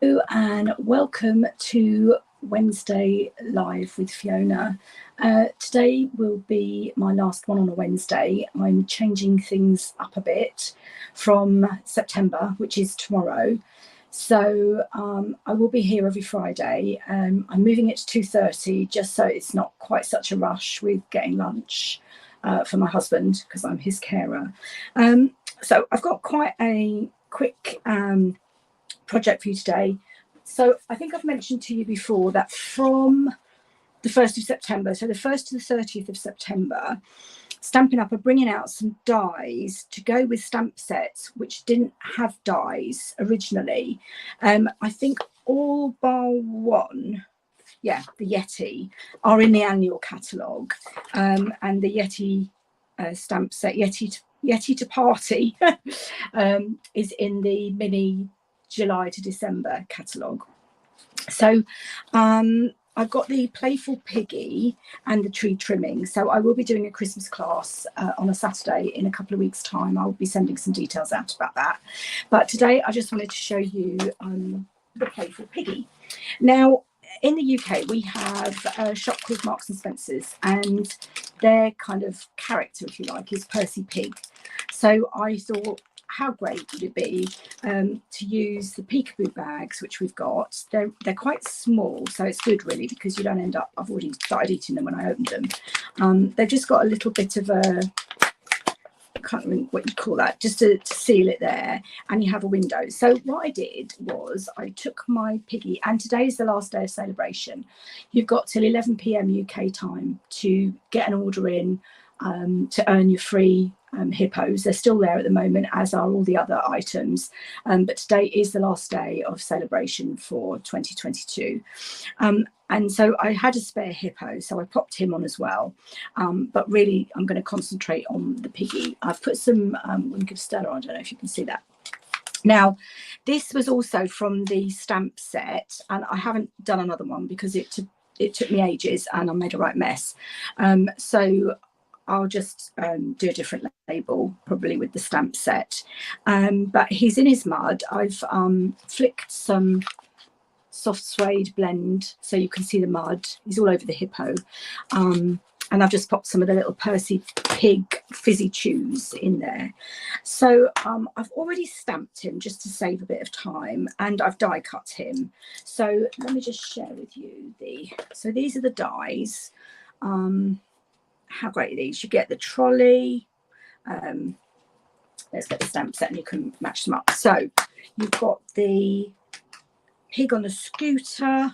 And welcome to Wednesday Live with Fiona. Today will be my last one on a Wednesday. I'm changing things up a bit from September, which is tomorrow. So I will be here every Friday. I'm moving it to 2:30 just so it's not quite such a rush with getting lunch for my husband because I'm his carer. So I've got quite a quick project for you today. So I think I've mentioned to you before that from the 1st of September, so the 1st to the 30th of September, Stampin' Up! Are bringing out some dies to go with stamp sets which didn't have dies originally. I think all bar one, yeah, the Yeti, are in the annual catalogue, and the Yeti stamp set, Yeti to Party, is in the mini July to December catalogue. So I've got the Playful Piggy and the tree trimming. So I will be doing a Christmas class on a Saturday in a couple of weeks' time. I'll be sending some details out about that. But today I just wanted to show you the Playful Piggy. Now, in the UK, we have a shop called Marks and Spencer's, and their kind of character, if you like, is Percy Pig. So I thought, how great would it be to use the peekaboo bags which we've got. They're quite small, so it's good really because you don't end up, I've already started eating them when I opened them. They've just got a little bit of a, I can't remember what you call that, just to seal it there, and you have a window. So what I did was I took my Piggy, and today is the last day of celebration. You've got till 11 p.m. UK time to get an order in to earn your free hippos. They're still there at the moment, as are all the other items, but today is the last day of celebration for 2022. And so I had a spare hippo, so I popped him on as well, but really I'm going to concentrate on the Piggy. I've put some wink of Stella, I don't know if you can see that. Now, this was also from the stamp set, and I haven't done another one because it took me ages and I made a right mess. So I'll just do a different label, probably with the stamp set. But he's in his mud. I've flicked some soft suede blend so you can see the mud. He's all over the hippo. And I've just popped some of the little Percy Pig fizzy chews in there. So I've already stamped him just to save a bit of time, and I've die cut him. So let me just share with you so these are the dies. How great are these? You get the trolley. Let's get the stamp set and you can match them up. So you've got the pig on the scooter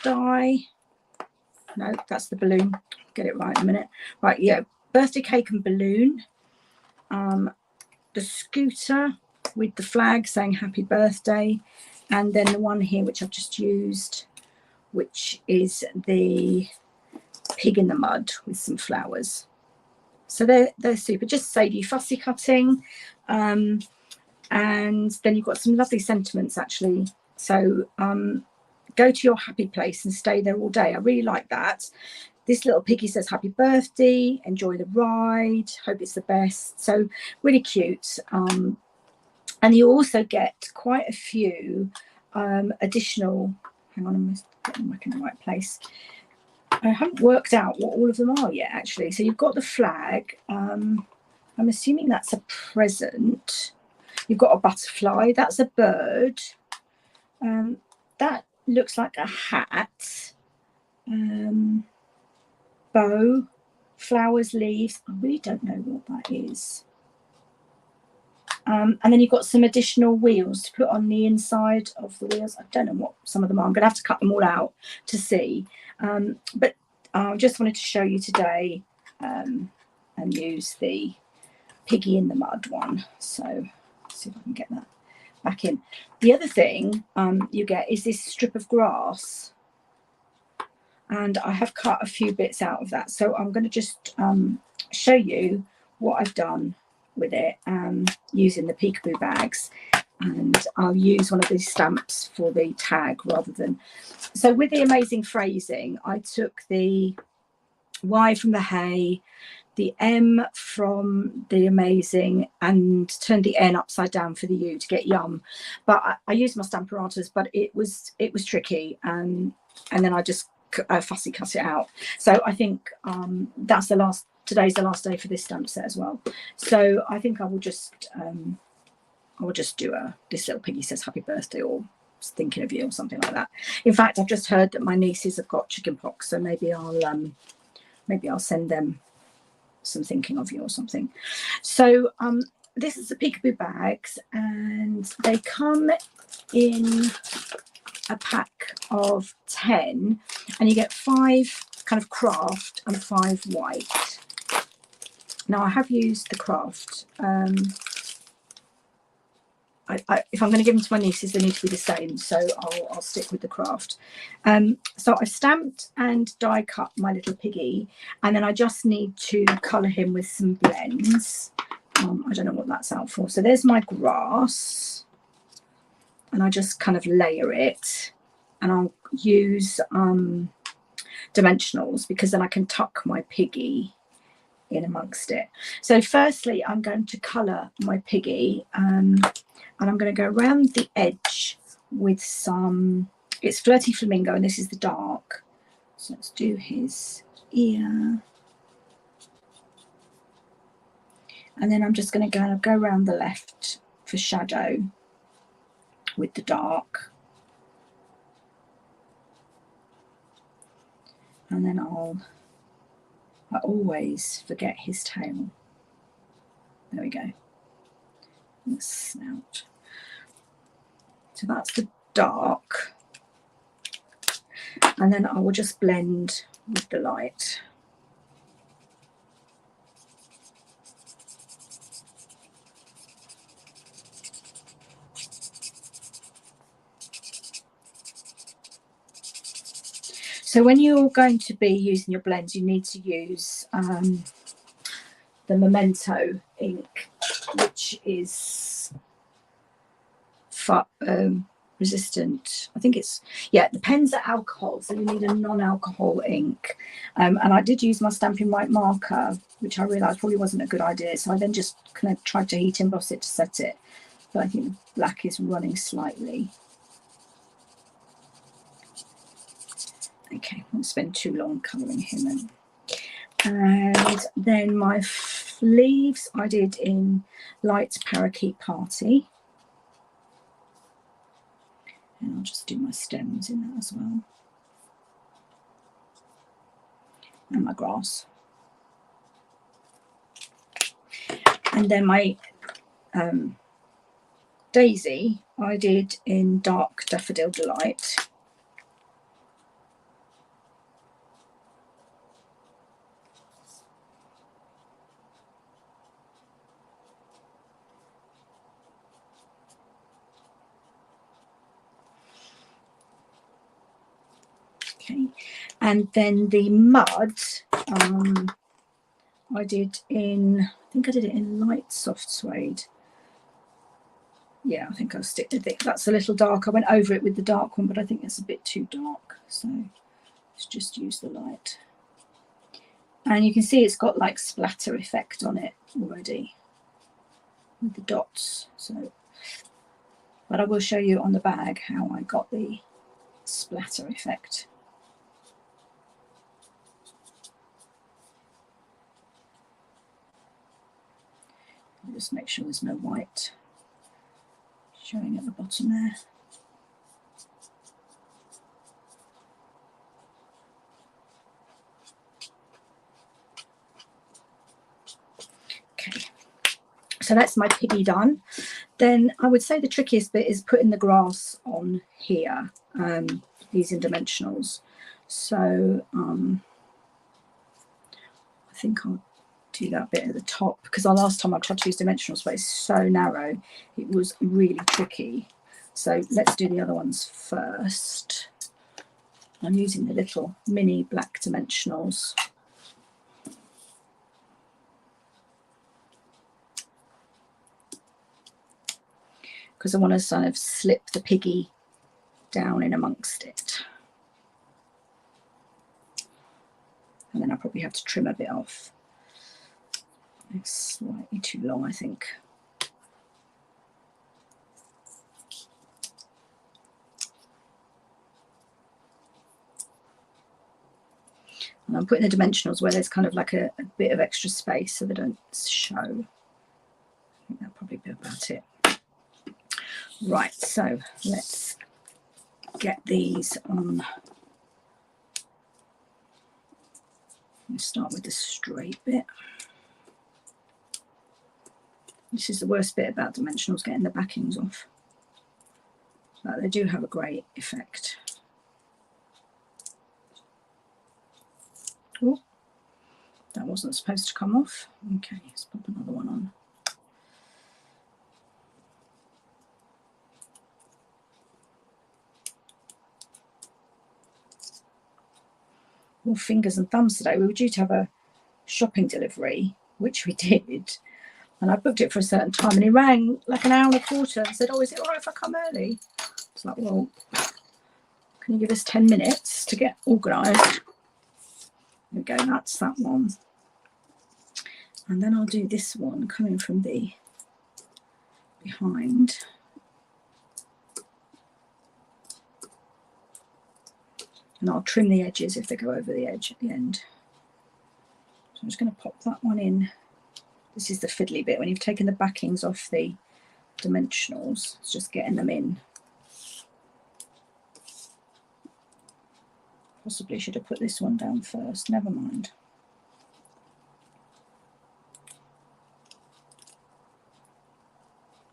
die. No, that's the balloon. Get it right in a minute. Right, yeah, birthday cake and balloon. The scooter with the flag saying happy birthday. And then the one here, which I've just used, which is the pig in the mud with some flowers. So they're super, just save you fussy cutting. And then you've got some lovely sentiments actually. So go to your happy place and stay there all day. I really like that. This little piggy says happy birthday, enjoy the ride, hope it's the best. So really cute. And you also get quite a few additional, hang on, I'm getting back in the right place. I haven't worked out what all of them are yet, actually. So you've got the flag. I'm assuming that's a present. You've got a butterfly. That's a bird. That looks like a hat. Bow, flowers, leaves. I really don't know what that is. And then you've got some additional wheels to put on the inside of the wheels. I don't know what some of them are. I'm going to have to cut them all out to see. But I just wanted to show you today and use the Piggy in the mud one. So let's see if I can get that back in. The other thing you get is this strip of grass. And I have cut a few bits out of that. So I'm going to just show you what I've done with it using the peekaboo bags, and I'll use one of these stamps for the tag rather than. So with the amazing phrasing, I took the Y from the hay, the M from the amazing and turned the N upside down for the U to get yum. But I used my Stamparatas, but it was tricky, and then I just fussy cut it out. So I think that's today's the last day for this stamp set as well. So I think I will just do this little piggy says happy birthday, or thinking of you, or something like that. In fact, I've just heard that my nieces have got chicken pox, so maybe I'll send them some thinking of you or something. So this is the Peekaboo bags, and they come in a pack of 10, and you get 5 kind of craft and 5 white. Now I have used the craft. If I'm going to give them to my nieces, they need to be the same, so I'll stick with the craft. So I've stamped and die cut my little piggy, and then I just need to colour him with some blends. I don't know what that's out for. So there's my grass, and I just kind of layer it, and I'll use dimensionals, because then I can tuck my piggy in amongst it. So firstly, I'm going to colour my piggy, and I'm going to go around the edge with some, it's Flirty Flamingo, and this is the dark. So let's do his ear. And then I'm just going to go around the left for shadow with the dark. And then I always forget his tail. There we go. And the snout. So that's the dark. And then I will just blend with the light. So when you're going to be using your blends, you need to use the Memento ink, which is resistant. I think it's, yeah, it depends on alcohol, so you need a non-alcohol ink. And I did use my Stampin' White marker, which I realised probably wasn't a good idea, so I then just kind of tried to heat emboss it to set it. But I think the black is running slightly. Okay, I won't spend too long colouring him. And then my leaves I did in Light Parakeet Party. And I'll just do my stems in that as well. And my grass. And then my daisy I did in Dark Daffodil Delight. Okay, and then the mud I did in, I think I did it in Light Soft Suede. Yeah, I think I'll stick with it. That's a little dark. I went over it with the dark one, but I think it's a bit too dark. So let's just use the light. And you can see it's got like splatter effect on it already with the dots. So, but I will show you on the bag how I got the splatter effect. Just make sure there's no white showing at the bottom there. Okay, so that's my piggy done. Then I would say the trickiest bit is putting the grass on here, these in dimensionals. So I think I'll do that bit at the top, because the last time I tried to use dimensionals, but it's so narrow, it was really tricky. So let's do the other ones first. I'm using the little mini black dimensionals. Because I want to kind of slip the piggy down in amongst it. And then I'll probably have to trim a bit off. It's slightly too long, I think. And I'm putting the dimensionals where there's kind of like a bit of extra space so they don't show. I think that'll probably be about it. Right, so let's get these on. Let's start with the straight bit. This is the worst bit about dimensionals, getting the backings off. But they do have a great effect. Oh, that wasn't supposed to come off. Okay, let's pop another one on. All fingers and thumbs today. We were due to have a shopping delivery, which we did. And I booked it for a certain time, and he rang like an hour and a quarter and said, oh, is it all right if I come early? It's like, well, can you give us 10 minutes to get organised? There we go, that's that one. And then I'll do this one coming from the behind. And I'll trim the edges if they go over the edge at the end. So I'm just going to pop that one in. This is the fiddly bit, when you've taken the backings off the dimensionals, it's just getting them in. Possibly should have put this one down first, never mind.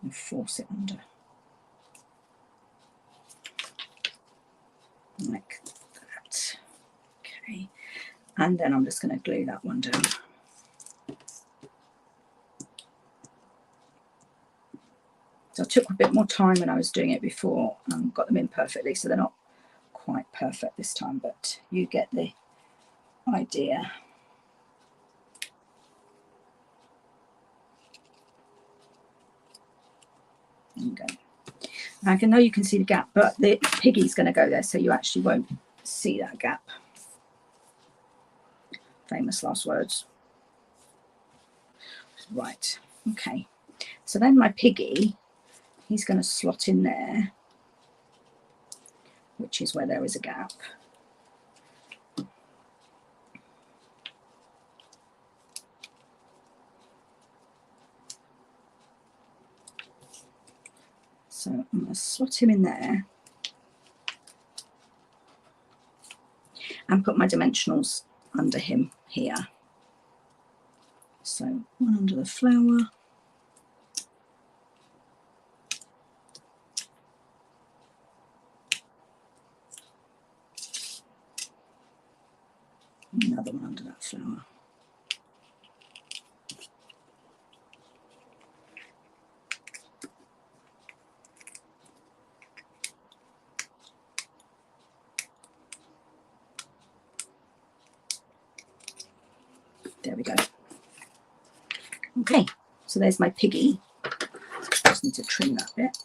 And force it under. Like that. Okay. And then I'm just going to glue that one down. So I took a bit more time when I was doing it before and got them in perfectly, so they're not quite perfect this time, but you get the idea. There you go. Now I know you can see the gap, but the Piggy's going to go there, so you actually won't see that gap. Famous last words. Right, okay. So then my Piggy, he's going to slot in there, which is where there is a gap. So I'm going to slot him in there and put my dimensionals under him here. So one under the flower. Another one under that flower. There we go. Okay, so there's my Piggy. Just need to trim that bit.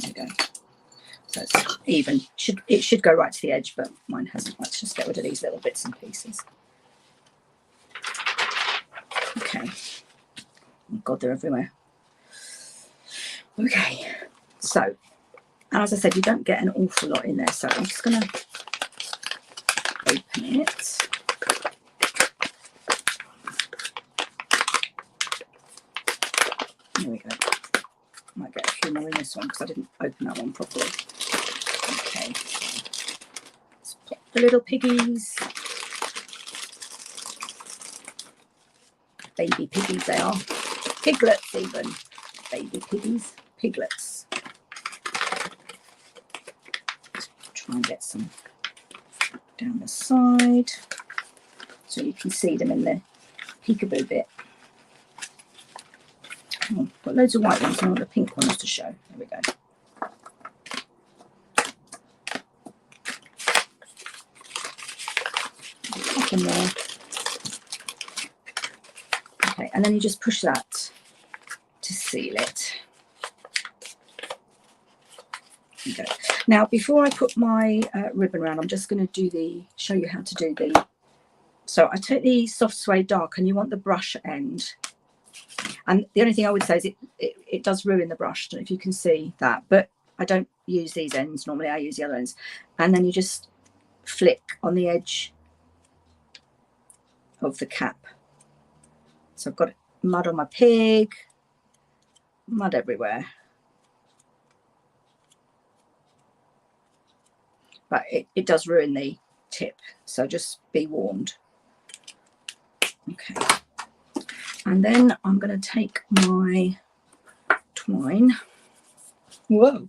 There we go. So it's even. It should go right to the edge, but mine hasn't. Let's just get rid of these little bits and pieces. Okay. Oh God, they're everywhere. Okay. So, and as I said, you don't get an awful lot in there, so I'm just going to open it. There we go. Might get a few more in this one because I didn't open that one properly. Okay. Let's pop the little piggies. Baby piggies they are. Piglets even. Baby piggies. Piglets. Try and get some down the side so you can see them in the peekaboo bit. Oh, got loads of white ones and all the pink ones to show. There we go. Pop them there. and then you just push that to seal it. There you go. Now, before I put my ribbon around, I'm just going to show you how to do the. So I take the soft suede dark, and you want the brush end. And the only thing I would say is it does ruin the brush. I don't know if you can see that, but I don't use these ends normally. I use the other ends. And then you just flick on the edge of the cap. So I've got mud on my pig, mud everywhere. But it does ruin the tip, so just be warned. Okay. And then I'm going to take my twine. Whoa,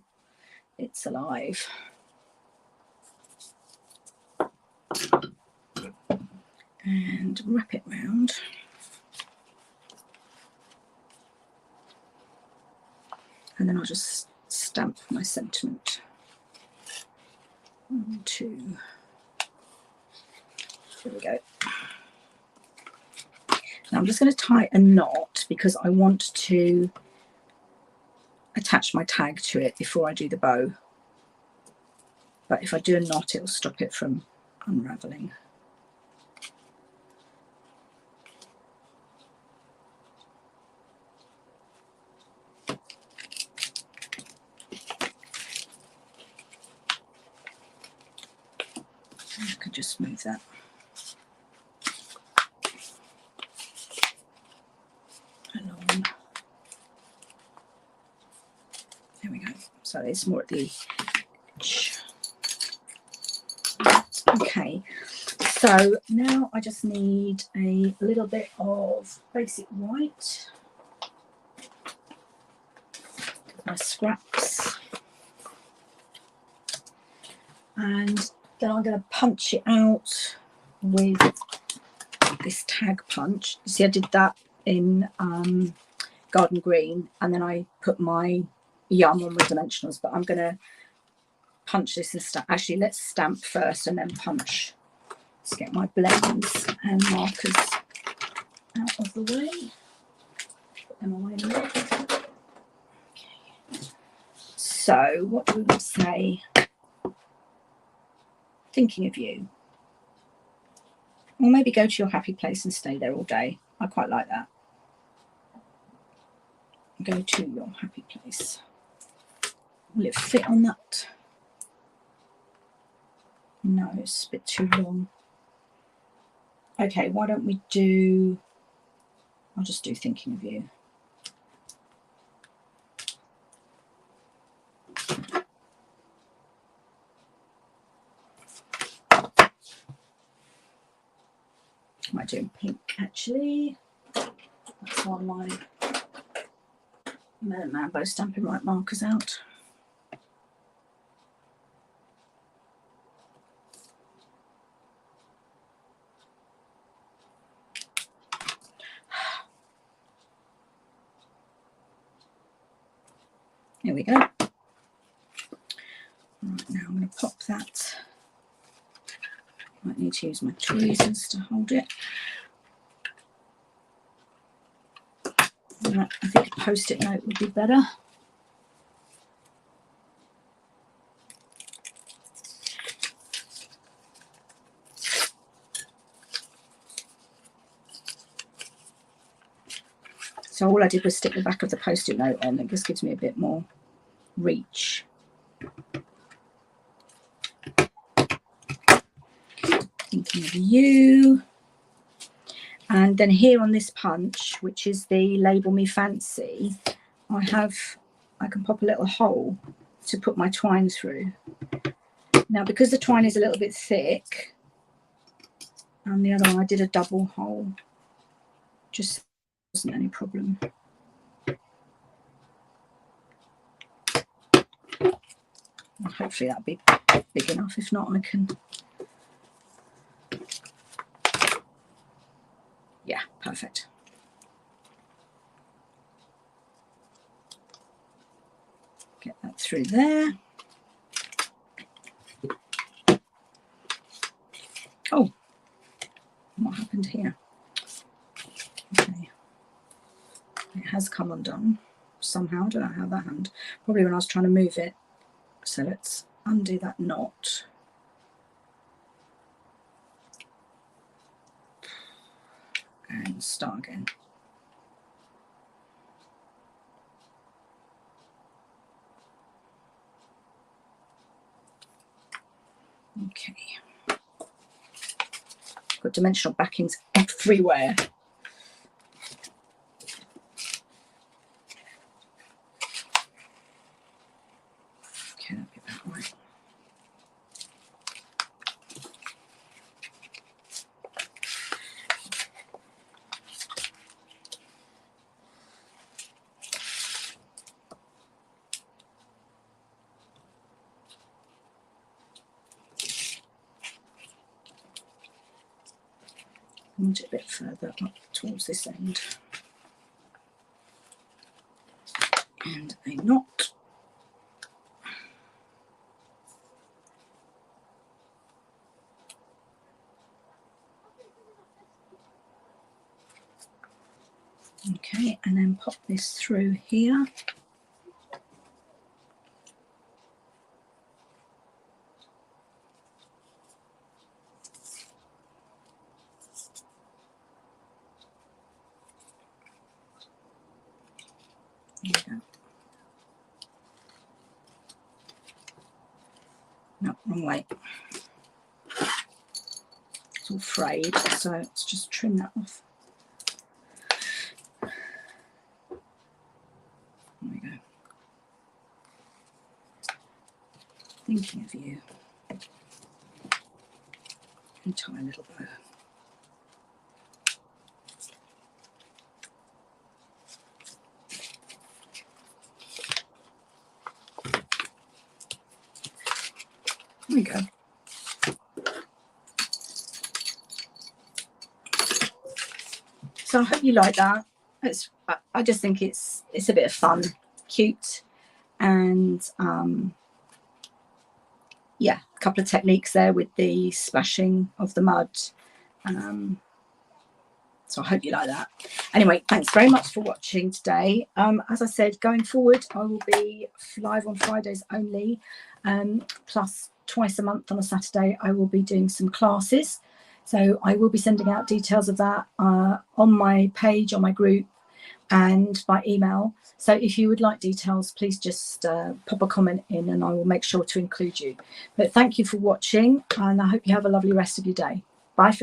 it's alive. And wrap it round. And then I'll just stamp my sentiment. 1, 2. There we go. Now I'm just going to tie a knot because I want to attach my tag to it before I do the bow. But if I do a knot, it'll stop it from unraveling. I could just move that. Along. There we go. So it's more at the edge. Okay, so now I just need a little bit of basic white. My scraps. And then I'm going to punch it out with this tag punch. You see, I did that in garden green, and then I put my yarn on with dimensionals, but I'm going to punch this and stamp. Actually, let's stamp first and then punch. Let's get my blends and markers out of the way. Put them away in a minute. Okay. So what do we say? Thinking of you. Or maybe go to your happy place and stay there all day. I quite like that. Go to your happy place. Will it fit on that? No, it's a bit too long. Okay, why don't we do, I'll just do thinking of you. I might do in pink actually. That's one of my Mambo Stampin' Right markers out. Here we go. Right, now I'm going to pop that. Might need to use my tweezers to hold it. Right, I think a post-it note would be better. So all I did was stick the back of the post-it note on. It just gives me a bit more reach. Thinking of you. And then here on this punch, which is the Label Me Fancy, I can pop a little hole to put my twine through. Now, because the twine is a little bit thick, and the other one I did a double hole, just wasn't any problem. And hopefully that'll be big enough. If not, I can. Yeah, perfect. Get that through there. Oh, what happened here? Okay. has come undone somehow. I don't know how that happened. Probably when I was trying to move it. So let's undo that knot. And start again. Okay. Got dimensional backings everywhere. Okay, that'll be about right. I want it a bit further up towards this end. And a knot. Okay, and then pop this through here. There we go. No, wrong way. It's all frayed, so let's just trim that off. There we go. Thinking of you. And tie a little bow. There we go. So I hope you like that. I just think it's a bit of fun, cute, and yeah, a couple of techniques there with the splashing of the mud. So I hope you like that. Anyway, thanks very much for watching today. As I said, going forward, I will be live on Fridays only, plus twice a month on a Saturday. I will be doing some classes. So I will be sending out details of that on my page, on my group, and by email. So if you would like details, please just pop a comment in and I will make sure to include you. But thank you for watching, and I hope you have a lovely rest of your day. Bye for